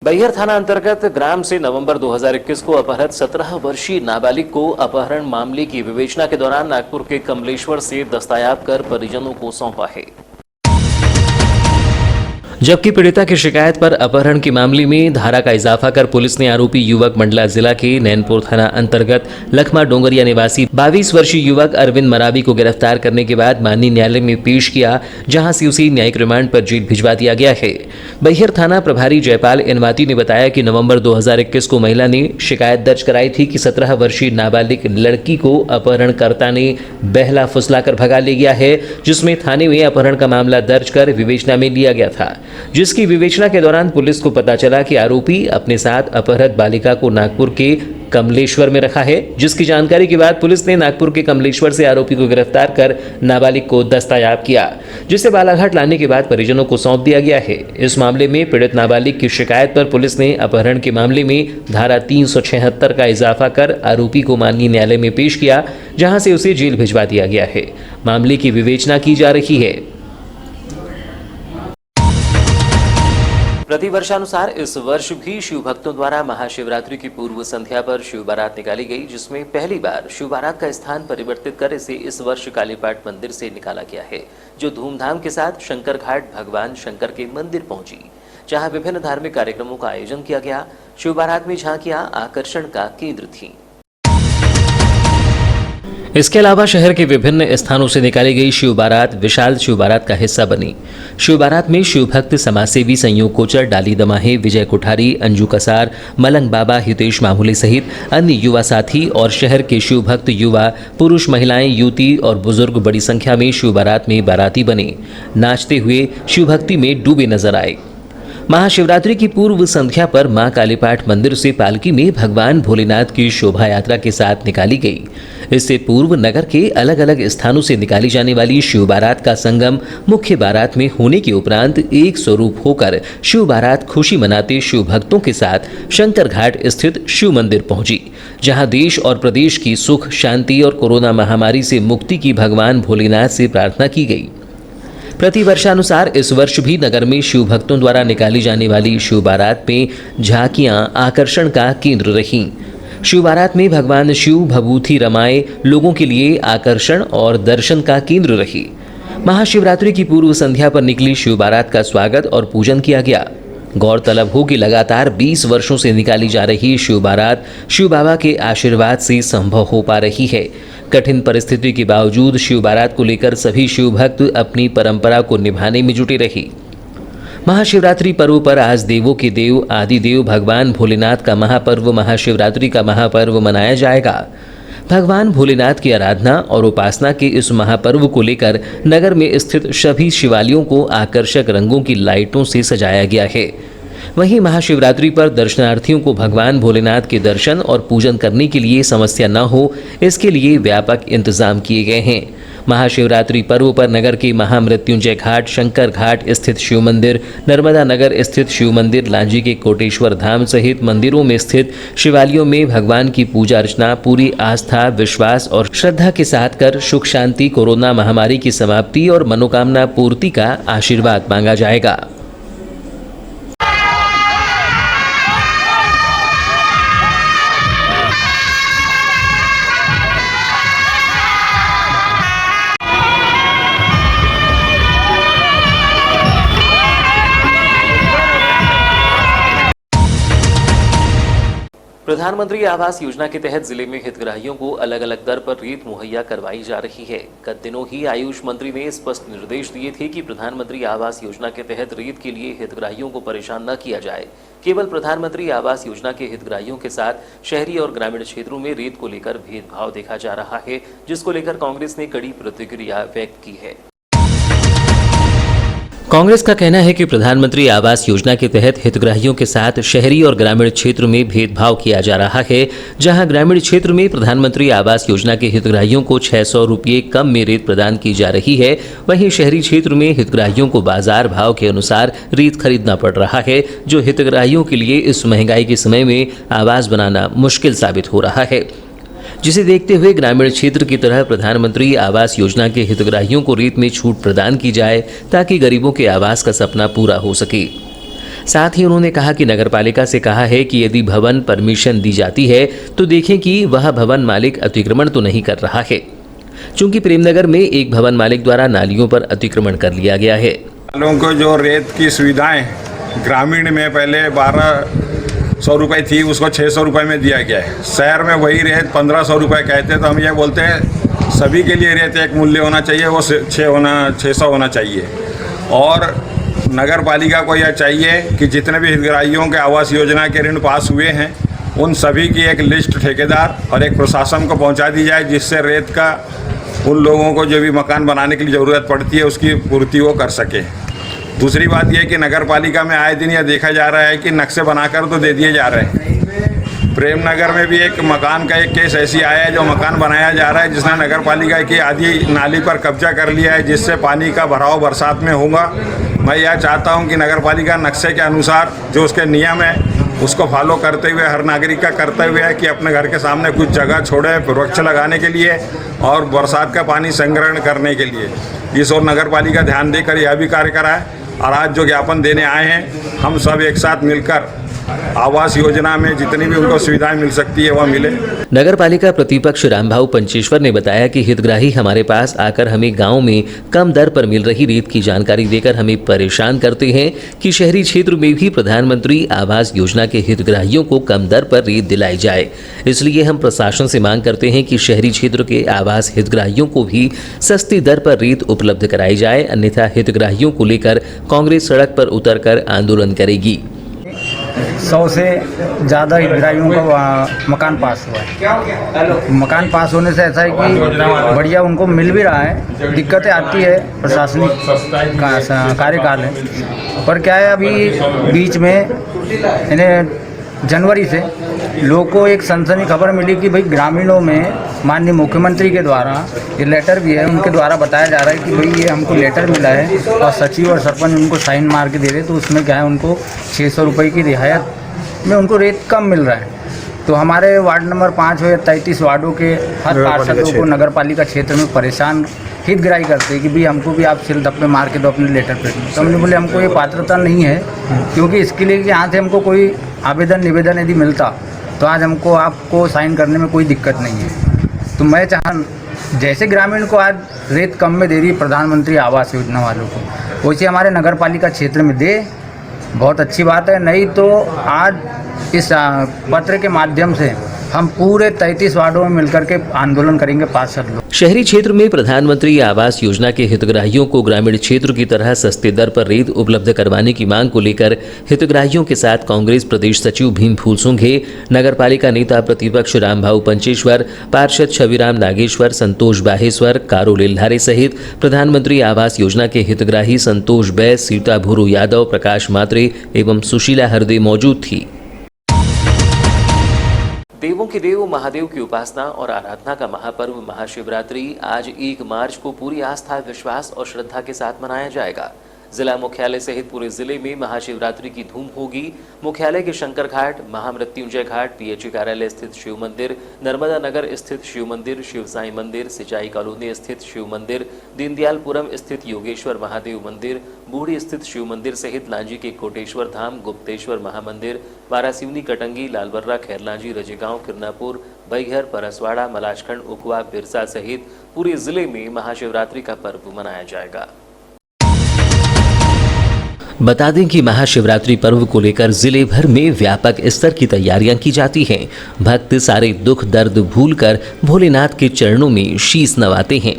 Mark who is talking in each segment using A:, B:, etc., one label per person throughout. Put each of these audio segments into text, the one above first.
A: बैहर थाना अंतर्गत ग्राम से नवंबर 2021 को अपहृत 17 वर्षीय नाबालिग को अपहरण मामले की विवेचना के दौरान नागपुर के कमलेश्वर से दस्तयाब कर परिजनों को सौंपा है। जबकि पीड़िता की शिकायत पर अपहरण के मामले में धारा का इजाफा कर पुलिस ने आरोपी युवक मंडला जिला के नैनपुर थाना अंतर्गत लखमा डोंगरिया निवासी 22 वर्षीय युवक अरविंद मरावी को गिरफ्तार करने के बाद माननीय न्यायालय में पेश किया, जहां से उसे न्यायिक रिमांड पर जेल भिजवा दिया गया है। बैहर थाना प्रभारी जयपाल इनवाती ने बताया कि नवंबर 2021 को महिला ने शिकायत दर्ज कराई थी कि 17 वर्षीय नाबालिग लड़की को अपहरणकर्ता ने बहला फुसलाकर भगा ले गया है, जिसमें थाने में अपहरण का मामला दर्ज कर विवेचना में लिया गया था, जिसकी विवेचना के दौरान पुलिस को पता चला कि आरोपी अपने साथ अपहृत बालिका को नागपुर के कमलेश्वर में रखा है। जिसकी जानकारी के बाद पुलिस ने नागपुर के कमलेश्वर से आरोपी को गिरफ्तार कर नाबालिग को दस्तयाब किया, जिसे बालाघाट लाने के बाद परिजनों को सौंप दिया गया है। इस मामले में पीड़ित नाबालिग की शिकायत पर पुलिस ने अपहरण के मामले में धारा 376 का इजाफा कर आरोपी को माननीय न्यायालय में पेश किया, जहां से उसे जेल भिजवा दिया गया है। मामले की विवेचना की जा रही है। प्रतिवर्षानुसार इस वर्ष भी शिव भक्तों द्वारा महाशिवरात्रि की पूर्व संध्या पर शिव बारात निकाली गई, जिसमें पहली बार शिव बारात का स्थान परिवर्तित कर इसे इस वर्ष कालीपाट मंदिर से निकाला गया है, जो धूमधाम के साथ शंकर घाट भगवान शंकर के मंदिर पहुंची, जहां विभिन्न धार्मिक कार्यक्रमों का आयोजन किया गया। शिव बारात में झांकियां आकर्षण का केंद्र थीं। इसके अलावा शहर के विभिन्न स्थानों से निकाली गई शिव बारात विशाल शिव बारात का हिस्सा बनी। शिव बारात में शिव भक्त समाजसेवी संयोग कोचर, डाली दमाहे, विजय कोठारी, अंजू कसार, मलंग बाबा, हितेश मामूली सहित अन्य युवा साथी और शहर के शिव भक्त युवा, पुरुष, महिलाएं, युवती और बुजुर्ग बड़ी संख्या में शिव बारात में बाराती बने, नाचते हुए शिव भक्ति में डूबे नजर आए। महाशिवरात्रि की पूर्व संध्या पर मां कालीपाट मंदिर से पालकी में भगवान भोलेनाथ की शोभा यात्रा के साथ निकाली गई। इससे पूर्व नगर के अलग अलग स्थानों से निकाली जाने वाली शिव बारात का संगम मुख्य बारात में होने के उपरांत एक स्वरूप होकर शिव बारात खुशी मनाते शिव भक्तों के साथ शंकर घाट स्थित शिव मंदिर पहुंची, जहां देश और प्रदेश की सुख, शांति और कोरोना महामारी से मुक्ति की भगवान भोलेनाथ से प्रार्थना की गई। प्रतिवर्षानुसार इस वर्ष भी नगर में शिव भक्तों द्वारा निकाली जाने वाली शिव बारात में झांकियां आकर्षण का केंद्र रहीं। शिव बारात में भगवान शिव भभूति रमाए लोगों के लिए आकर्षण और दर्शन का केंद्र रही। महाशिवरात्रि की पूर्व संध्या पर निकली शिव बारात का स्वागत और पूजन किया गया। गौरतलब हो कि लगातार 20 वर्षों से निकाली जा रही शिव बारात शिव बाबा के आशीर्वाद से संभव हो पा रही है। कठिन परिस्थिति के बावजूद शिव बारात को लेकर सभी शिव भक्त अपनी परंपरा को निभाने में जुटे रहे। महाशिवरात्रि पर्व पर आज देवों के देव आदिदेव भगवान भोलेनाथ का महापर्व महाशिवरात्रि का महापर्व मनाया जाएगा। भगवान भोलेनाथ की आराधना और उपासना के इस महापर्व को लेकर नगर में स्थित सभी शिवालयों को आकर्षक रंगों की लाइटों से सजाया गया है। वहीं महाशिवरात्रि पर दर्शनार्थियों को भगवान भोलेनाथ के दर्शन और पूजन करने के लिए समस्या न हो, इसके लिए व्यापक इंतजाम किए गए हैं। महाशिवरात्रि पर्व पर नगर के महामृत्युंजय घाट, शंकर घाट स्थित शिव मंदिर, नर्मदा नगर स्थित शिव मंदिर, लांजी के कोटेश्वर धाम सहित मंदिरों में स्थित शिवालयों में भगवान की पूजा अर्चना पूरी आस्था, विश्वास और श्रद्धा के साथ कर सुख शांति, कोरोना महामारी की समाप्ति और मनोकामना पूर्ति का आशीर्वाद मांगा जाएगा। प्रधानमंत्री आवास योजना के तहत जिले में हितग्राहियों को अलग अलग दर पर रेत मुहैया करवाई जा रही है। गत दिनों ही आयुष मंत्री ने स्पष्ट निर्देश दिए थे कि प्रधानमंत्री आवास योजना के तहत रेत के लिए हितग्राहियों को परेशान न किया जाए। केवल प्रधानमंत्री आवास योजना के हितग्राहियों के साथ शहरी और ग्रामीण क्षेत्रों में रेत को लेकर भेदभाव देखा जा रहा है, जिसको लेकर कांग्रेस ने कड़ी प्रतिक्रिया व्यक्त की है। कांग्रेस का कहना है कि प्रधानमंत्री आवास योजना के तहत हितग्राहियों के साथ शहरी और ग्रामीण क्षेत्र में भेदभाव किया जा रहा है। जहां ग्रामीण क्षेत्र में प्रधानमंत्री आवास योजना के हितग्राहियों को 600 रुपये कम में रेत प्रदान की जा रही है, वहीं शहरी क्षेत्र में हितग्राहियों को बाजार भाव के अनुसार रेत खरीदना पड़ रहा है, जो हितग्राहियों के लिए इस महंगाई के समय में आवास बनाना मुश्किल साबित हो रहा है। जिसे देखते हुए ग्रामीण क्षेत्र की तरह प्रधानमंत्री आवास योजना के हितग्राहियों को रेत में छूट प्रदान की जाए, ताकि गरीबों के आवास का सपना पूरा हो सके। साथ ही उन्होंने कहा कि नगरपालिका से कहा है कि यदि भवन परमिशन दी जाती है तो देखें कि वह भवन मालिक अतिक्रमण तो नहीं कर रहा है। चूंकि प्रेमनगर में एक भवन मालिक द्वारा नालियों पर अतिक्रमण कर लिया गया है।
B: लोगों को जो रेत की सुविधाएं ग्रामीण में पहले 1200 रुपये थी, उसको 600 रुपये में दिया गया है। शहर में वही रेत 1500 रुपये कहते हैं, तो हम ये बोलते हैं सभी के लिए रेत एक मूल्य होना चाहिए, वो 600 होना चाहिए। और नगर पालिका को यह चाहिए कि जितने भी हितग्राहियों के आवास योजना के ऋण पास हुए हैं उन सभी की एक लिस्ट ठेकेदार और एक प्रशासन को पहुंचा दी जाए, जिससे रेत का उन लोगों को जो भी मकान बनाने की ज़रूरत पड़ती है उसकी पूर्ति वो कर सके। दूसरी बात यह कि नगर पालिका में आए दिन यह देखा जा रहा है कि नक्शे बनाकर तो दे दिए जा रहे हैं। प्रेमनगर में भी एक मकान का एक केस ऐसी आया है जो मकान बनाया जा रहा है जिसने नगर पालिका की आधी नाली पर कब्जा कर लिया है, जिससे पानी का भराव बरसात में होगा। मैं यह चाहता हूं कि नगर पालिका नक्शे के अनुसार जो उसके नियम है उसको फॉलो करते हुए हर नागरिक का कर्तव्य है कि अपने घर के सामने कुछ जगह छोड़े वृक्ष लगाने के लिए और बरसात का पानी संग्रहण करने के लिए। इस ओर नगर पालिका ध्यान देकर यह भी कार्य कराए। और आज जो ज्ञापन देने आए हैं हम सब एक साथ मिलकर आवास योजना में जितनी भी उनको सुविधाएं मिल सकती है वह मिले।
A: नगर पालिका प्रतिपक्ष रामभाऊ पंचेश्वर ने बताया कि हितग्राही हमारे पास आकर हमें गांव में कम दर पर मिल रही रेत की जानकारी देकर हमें परेशान करते हैं कि शहरी क्षेत्र में भी प्रधानमंत्री आवास योजना के हितग्राहियों को कम दर पर रेत दिलाई जाए। इसलिए हम प्रशासन से मांग करते हैं कि शहरी क्षेत्र के आवास हितग्राहियों को भी सस्ती दर पर रेत उपलब्ध कराई जाए, अन्यथा हितग्राहियों को लेकर कांग्रेस सड़क पर उतरकर आंदोलन करेगी।
C: 100 से ज़्यादा हितग्राहियों का मकान पास हुआ है। मकान पास होने से ऐसा है कि बढ़िया उनको मिल भी रहा है। दिक्कतें आती है, प्रशासनिक कार्यकाल है, पर क्या है अभी बीच में इन्हें जनवरी से लोगों को एक सनसनी खबर मिली कि भाई ग्रामीणों में माननीय मुख्यमंत्री के द्वारा ये लेटर भी है, उनके द्वारा बताया जा रहा है कि भाई ये हमको लेटर मिला है और सचिव और सरपंच उनको साइन मार के दे रहे, तो उसमें क्या है उनको 600 रुपये की रियायत में उनको रेत कम मिल रहा है। तो हमारे वार्ड नंबर 5 हो या 33 वार्डों के हर पार्षदों को नगर पालिका क्षेत्र में परेशान हितग्राही करते हैं कि भाई हमको भी आप सिल धप्पे मार के दो अपने लेटर पे। तो हमने बोले हमको ये पात्रता नहीं है, क्योंकि इसके लिए कि यहाँ से हमको कोई आवेदन निवेदन यदि मिलता तो आज हमको आपको साइन करने में कोई दिक्कत नहीं है। तो मैं जैसे ग्रामीण को आज रेत कम में दे रही है प्रधानमंत्री आवास योजना वालों को, वैसे हमारे नगर पालिका क्षेत्र में दे, बहुत अच्छी बात है। नहीं तो आज इस पत्र के माध्यम से हम पूरे 33 वार्डों में मिलकर के आंदोलन करेंगे पार्षद लोग।
A: शहरी क्षेत्र में प्रधानमंत्री आवास योजना के हितग्राहियों को ग्रामीण क्षेत्र की तरह सस्ते दर पर रेत उपलब्ध करवाने की मांग को लेकर हितग्राहियों के साथ कांग्रेस प्रदेश सचिव भीम फूलसुंघे, नगरपालिका नेता प्रतिपक्ष रामभाऊ पंचेश्वर, पार्षद छविराम नागेश्वर, संतोष बाहेश्वर, कारो लिल्हारे सहित प्रधानमंत्री आवास योजना के हितग्राही संतोष बैस, सीता भूरू यादव, प्रकाश मात्रे एवं सुशीला हरदे मौजूद थी। देवों के देव महादेव की उपासना और आराधना का महापर्व महाशिवरात्रि आज 1 मार्च को पूरी आस्था, विश्वास और श्रद्धा के साथ मनाया जाएगा। जिला मुख्यालय सहित पूरे जिले में महाशिवरात्रि की धूम होगी। मुख्यालय के शंकर घाट, महामृत्युंजय घाट, पीएचई कार्यालय स्थित शिव मंदिर, नर्मदा नगर स्थित शिव मंदिर, शिव साई मंदिर, सिंचाई कॉलोनी स्थित शिव मंदिर, दीनदयालपुरम स्थित योगेश्वर महादेव मंदिर, बूढ़ी स्थित शिव मंदिर सहित लांजी के कोटेश्वर धाम, गुप्तेश्वर महामंदिर, वारासिवनी, कटंगी, लालबर्रा, खैरलांजी, रजेगांव, किरनापुर, बैघर, परसवाड़ा, मलाजखंड, उखवा, बिरसा सहित पूरे जिले में महाशिवरात्रि का पर्व मनाया जाएगा। बता दें कि महाशिवरात्रि पर्व को लेकर जिले भर में व्यापक स्तर की तैयारियां की जाती हैं। भक्त सारे दुख दर्द भूलकर भोलेनाथ के चरणों में शीश नवाते हैं।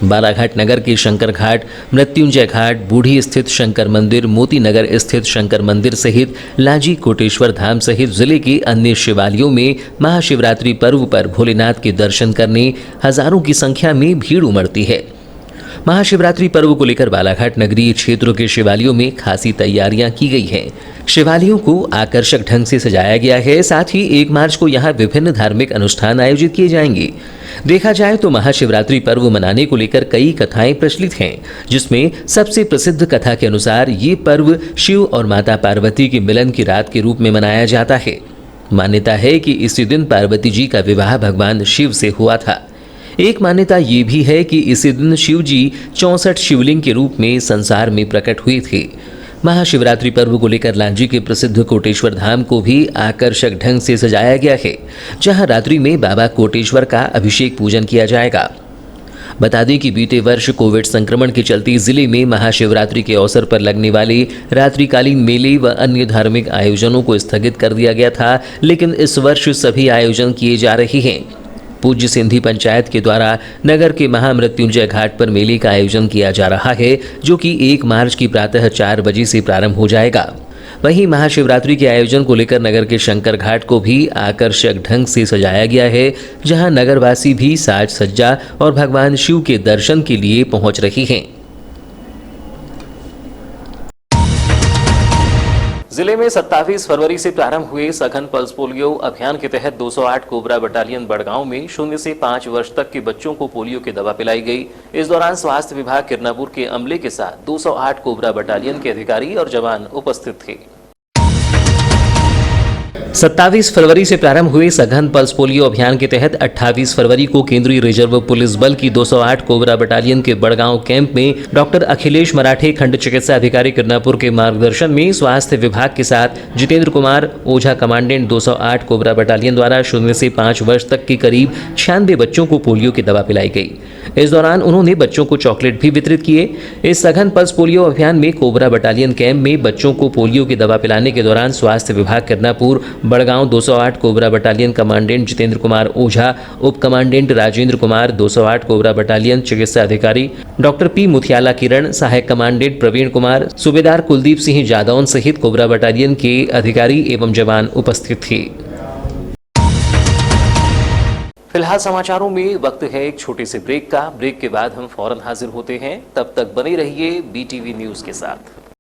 A: बालाघाट नगर के शंकर घाट, मृत्युंजय घाट, बूढ़ी स्थित शंकर मंदिर, मोती नगर स्थित शंकर मंदिर सहित लांजी, कोटेश्वर धाम सहित जिले के अन्य शिवालयों में महाशिवरात्रि पर्व पर भोलेनाथ के दर्शन करने हजारों की संख्या में भीड़ उमड़ती है। महाशिवरात्रि पर्व को लेकर बालाघाट नगरीय क्षेत्रों के शिवालयों में खासी तैयारियां की गई हैं। शिवालयों को आकर्षक ढंग से सजाया गया है। साथ ही 1 मार्च को यहां विभिन्न धार्मिक अनुष्ठान आयोजित किए जाएंगे। देखा जाए तो महाशिवरात्रि पर्व मनाने को लेकर कई कथाएं प्रचलित हैं, जिसमें सबसे प्रसिद्ध कथा के अनुसार ये पर्व शिव और माता पार्वती के मिलन की रात के रूप में मनाया जाता है। मान्यता है कि इसी दिन पार्वती जी का विवाह भगवान शिव से हुआ था। एक मान्यता ये भी है कि इसी दिन शिव जी 64 शिवलिंग के रूप में संसार में प्रकट हुए थे। महाशिवरात्रि पर्व को लेकर लांजी के प्रसिद्ध कोटेश्वर धाम को भी आकर्षक ढंग से सजाया गया है, जहां रात्रि में बाबा कोटेश्वर का अभिषेक पूजन किया जाएगा। बता दें कि बीते वर्ष कोविड संक्रमण के चलते जिले में महाशिवरात्रि के अवसर पर लगने वाले रात्रिकालीन मेले व अन्य धार्मिक आयोजनों को स्थगित कर दिया गया था, लेकिन इस वर्ष सभी आयोजन किए जा रहे हैं। पूज्य सिंधी पंचायत के द्वारा नगर के महामृत्युंजय घाट पर मेले का आयोजन किया जा रहा है, जो कि 1 मार्च की प्रातः 4 बजे से प्रारंभ हो जाएगा। वहीं महाशिवरात्रि के आयोजन को लेकर नगर के शंकर घाट को भी आकर्षक ढंग से सजाया गया है, जहां नगरवासी भी साज सज्जा और भगवान शिव के दर्शन के लिए पहुंच रही हैं। जिले में 27 फरवरी से प्रारंभ हुए सघन पल्स पोलियो अभियान के तहत 208 कोबरा बटालियन बड़गांव में 0 से 5 वर्ष तक के बच्चों को पोलियो की दवा पिलाई गई। इस दौरान स्वास्थ्य विभाग किरनापुर के अमले के साथ 208 कोबरा बटालियन के अधिकारी और जवान उपस्थित थे। 27 फरवरी से प्रारंभ हुए सघन पल्स पोलियो अभियान के तहत 28 फरवरी को केंद्रीय रिजर्व पुलिस बल की 208 कोबरा बटालियन के बड़गांव कैंप में डॉक्टर अखिलेश मराठे, खंड चिकित्सा अधिकारी किरनापुर के मार्गदर्शन में स्वास्थ्य विभाग के साथ जितेंद्र कुमार ओझा कमांडेंट 208 कोबरा बटालियन द्वारा 0 से 5 वर्ष तक के करीब 96 बच्चों को पोलियो की दवा पिलाई गई। इस दौरान उन्होंने बच्चों को चॉकलेट भी वितरित किए। इस सघन पल्स पोलियो अभियान में कोबरा बटालियन कैंप में बच्चों को पोलियो की दवा पिलाने के दौरान स्वास्थ्य विभाग Kirnapur Badgaon 208 cobra battalion commandant Jitendra Kumar Ojha, उप commandant Rajendra Kumar, 208 cobra battalion चिकित्सा अधिकारी डॉक्टर पी मुथियाला किरण, सहायक कमांडेंट प्रवीण कुमार, सूबेदार कुलदीप सिंह जादौन सहित कोबरा बटालियन के अधिकारी एवं जवान उपस्थित थे। फिलहाल समाचारों में वक्त है एक छोटे से ब्रेक का। ब्रेक के बाद हम फौरन हाजिर होते हैं। तब तक बने रहिए BTV न्यूज के साथ।